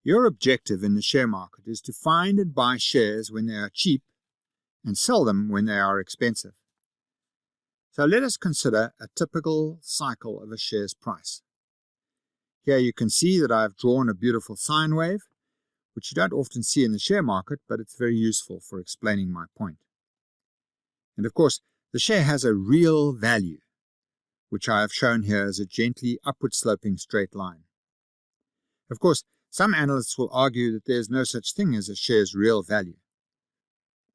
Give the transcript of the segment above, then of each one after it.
Your objective in the share market is to find and buy shares when they are cheap and sell them when they are expensive. So let us consider a typical cycle of a share's price. Here you can see that I have drawn a beautiful sine wave, which you don't often see in the share market, but it's very useful for explaining my point. And of course, the share has a real value, which I have shown here as a gently upward sloping straight line. Of course, some analysts will argue that there is no such thing as a share's real value.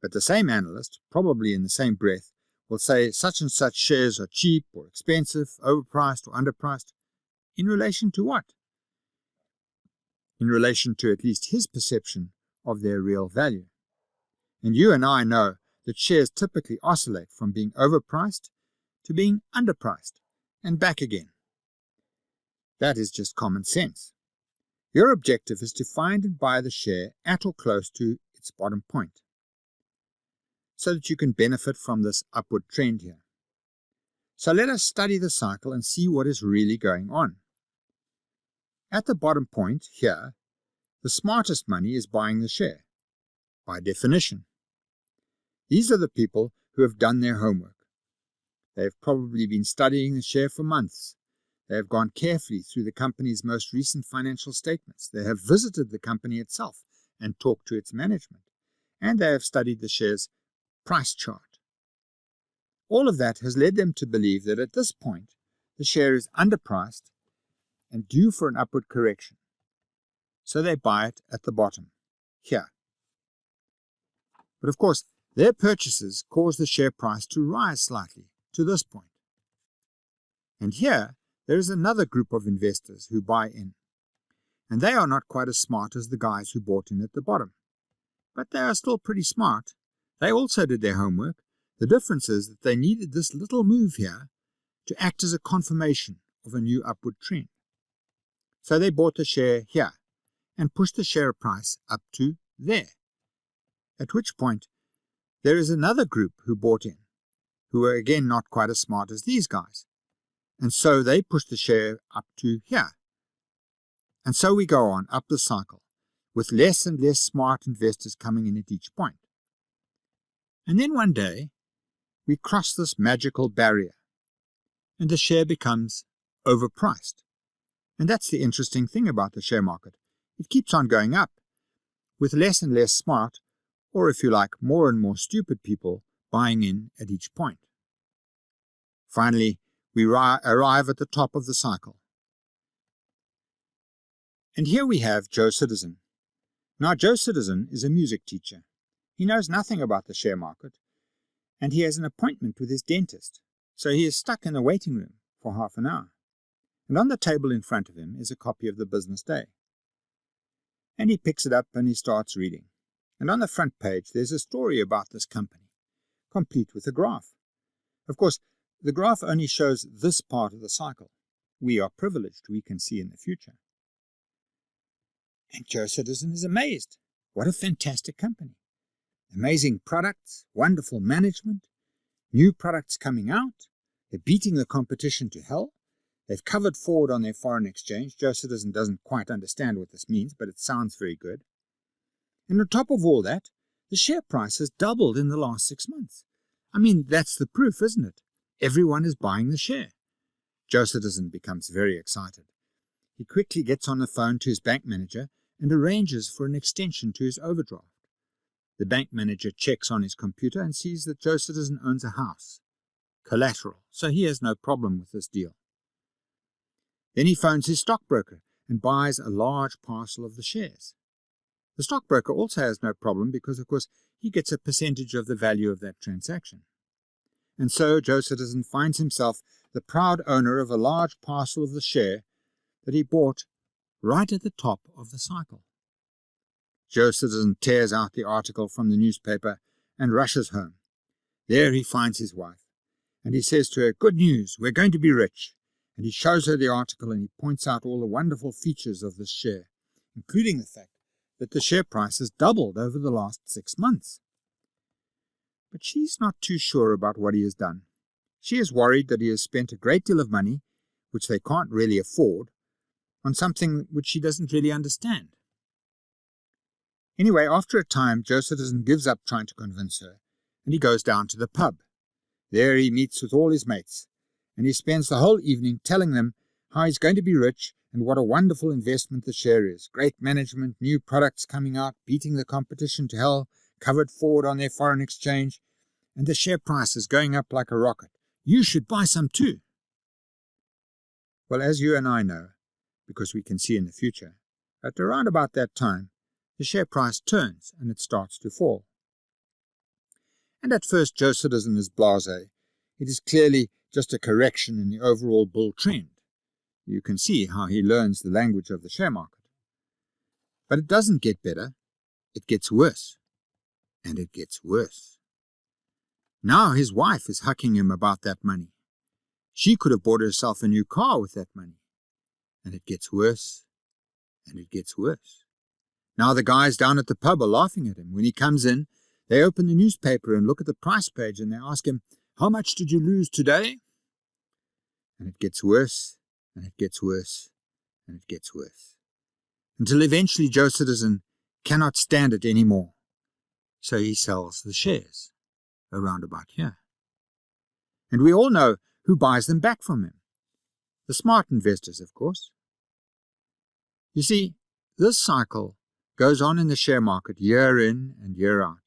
But the same analyst, probably in the same breath, will say such and such shares are cheap or expensive, overpriced or underpriced. In relation to what? In relation to at least his perception of their real value. And you and I know that shares typically oscillate from being overpriced to being underpriced and back again. That is just common sense. Your objective is to find and buy the share at or close to its bottom point, so that you can benefit from this upward trend here. So let us study the cycle and see what is really going on. At the bottom point here, the smartest money is buying the share, by definition. These are the people who have done their homework. They have probably been studying the share for months. They have gone carefully through the company's most recent financial statements. They have visited the company itself and talked to its management. And they have studied the share's price chart. All of that has led them to believe that at this point, the share is underpriced and due for an upward correction. So they buy it at the bottom, here. But of course, their purchases cause the share price to rise slightly to this point. And here, there is another group of investors who buy in. And they are not quite as smart as the guys who bought in at the bottom. But they are still pretty smart. They also did their homework. The difference is that they needed this little move here to act as a confirmation of a new upward trend. So they bought the share here and pushed the share price up to there. At which point, there is another group who bought in, who are again not quite as smart as these guys. And so they pushed the share up to here. And so we go on up the cycle, with less and less smart investors coming in at each point. And then one day, we cross this magical barrier, and the share becomes overpriced. And that's the interesting thing about the share market. It keeps on going up, with less and less smart, or if you like, more and more stupid people buying in at each point. Finally, we arrive at the top of the cycle. And here we have Joe Citizen. Now, Joe Citizen is a music teacher. He knows nothing about the share market, and he has an appointment with his dentist, so he is stuck in the waiting room for half an hour. And on the table in front of him is a copy of the Business Day. And he picks it up and he starts reading. And on the front page there's a story about this company, complete with a graph. Of course, the graph only shows this part of the cycle. We are privileged, we can see in the future. And Joe Citizen is amazed. What a fantastic company. Amazing products, wonderful management, new products coming out. They're beating the competition to hell. They've covered forward on their foreign exchange. Joe Citizen doesn't quite understand what this means, but it sounds very good. And on top of all that, the share price has doubled in the last 6 months. I mean, that's the proof, isn't it? Everyone is buying the share. Joe Citizen becomes very excited. He quickly gets on the phone to his bank manager and arranges for an extension to his overdraft. The bank manager checks on his computer and sees that Joe Citizen owns a house, collateral, so he has no problem with this deal. Then he phones his stockbroker and buys a large parcel of the shares. The stockbroker also has no problem because, of course, he gets a percentage of the value of that transaction. And so Joe Citizen finds himself the proud owner of a large parcel of the share that he bought right at the top of the cycle. Joe Citizen tears out the article from the newspaper and rushes home. There he finds his wife, and he says to her, "Good news, we're going to be rich." And he shows her the article and he points out all the wonderful features of this share, including the fact that the share price has doubled over the last 6 months. But she's not too sure about what he has done. She is worried that he has spent a great deal of money, which they can't really afford, on something which she doesn't really understand. Anyway, after a time, Joe Citizen gives up trying to convince her, and he goes down to the pub. There he meets with all his mates, and he spends the whole evening telling them how he's going to be rich and what a wonderful investment the share is. Great management, new products coming out, beating the competition to hell, covered forward on their foreign exchange, and the share price is going up like a rocket. You should buy some too. Well, as you and I know, because we can see in the future, at around about that time, the share price turns and it starts to fall. And at first, Joe Citizen is blasé. It is clearly just a correction in the overall bull trend. You can see how he learns the language of the share market. But it doesn't get better. It gets worse. And it gets worse. Now his wife is hucking him about that money. She could have bought herself a new car with that money. And it gets worse. And it gets worse. Now the guys down at the pub are laughing at him. When he comes in, they open the newspaper and look at the price page and they ask him, "How much did you lose today?" And it gets worse, and it gets worse, and it gets worse. Until eventually Joe Citizen cannot stand it anymore. So he sells the shares, around about here. And we all know who buys them back from him. The smart investors, of course. You see, this cycle goes on in the share market year in and year out.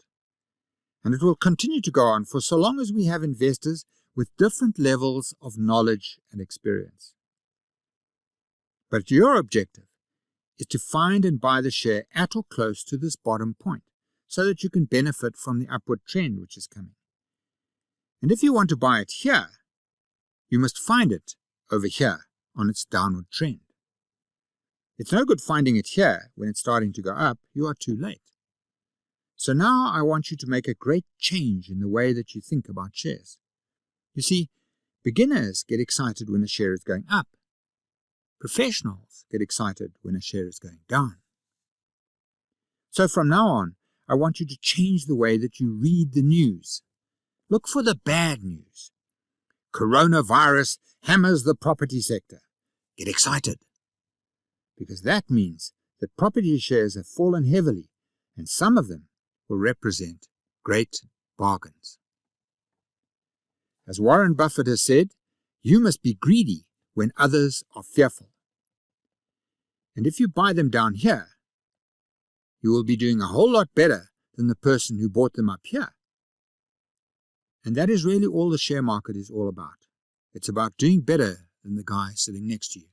And it will continue to go on for so long as we have investors with different levels of knowledge and experience. But your objective is to find and buy the share at or close to this bottom point, so that you can benefit from the upward trend which is coming. And if you want to buy it here, you must find it over here on its downward trend. It's no good finding it here when it's starting to go up. You are too late. So now I want you to make a great change in the way that you think about shares. You see, beginners get excited when a share is going up. Professionals get excited when a share is going down. So from now on, I want you to change the way that you read the news. Look for the bad news. Coronavirus hammers the property sector. Get excited. Because that means that property shares have fallen heavily, and some of them will represent great bargains. As Warren Buffett has said, you must be greedy when others are fearful. And if you buy them down here, you will be doing a whole lot better than the person who bought them up here. And that is really all the share market is all about. It's about doing better than the guy sitting next to you.